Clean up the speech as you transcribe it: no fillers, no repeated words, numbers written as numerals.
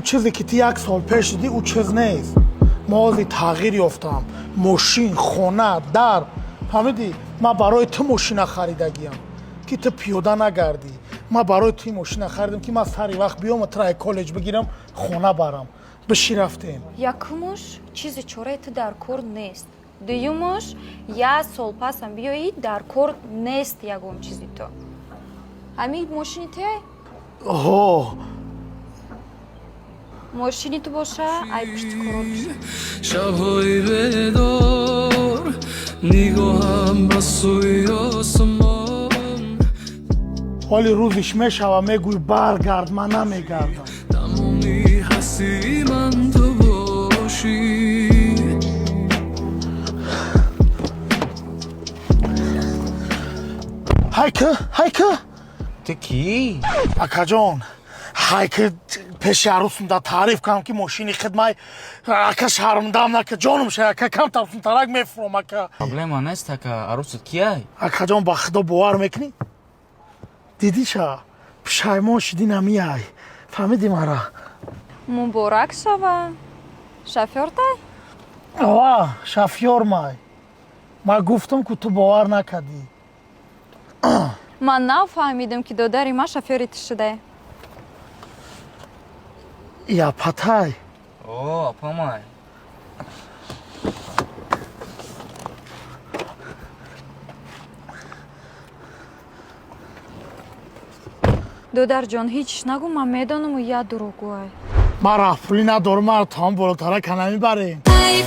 چیزی که تی یک سال پیش دیدی او چیز نیست. موازی تغییر یافتم. ماشین، خونه، در. فهمیدی؟ من برای تو ماشین خریدگیم که تو پیاده نگردی. من برای تو ماشین خریدم که من سری وقت بیام و ترای کالج بگیرم خونه برم. بشی رفتیم. Якумуш чизи чораи дар кор нест. Дуюмуш як сол пасам биёӣ дар кор нест ягон чизи то. Ҳамин мошини теай? О, Мошини ту боша, ай пушти корор биша. شب‌های بدار نگاهم به سوی آسمان ولی روزش میشوه میگوی برگرد من نمیگردم. تمامی هستی من تو باشی هایکه تو کی؟ اکا جان هایکه پیش عروسم دا تعریف کنم که ماشینی خدمه اکا شرمندم نکه جانم شه اکا کم ترسون ترک میفروم اکا. проблема нест ака арӯсат кияй? اکا جان با خدا باور میکنی؟ دیدی شا پشایمان شدی نمیای. فهمیدی مرا؟ Муборак шава. Шофёртай? آوا شافیور مای. من گفتم که تو باور نکردی. Ман нафаҳмидам ки додари ман шофёри ту шудае. یا پتای О, апамай. додарҷон ҳеч нагӯ ман медонам ӯ як дурӯғгӯай. من رفت پولی ندارم. من تا هم بالاتره که نمیبریم. ای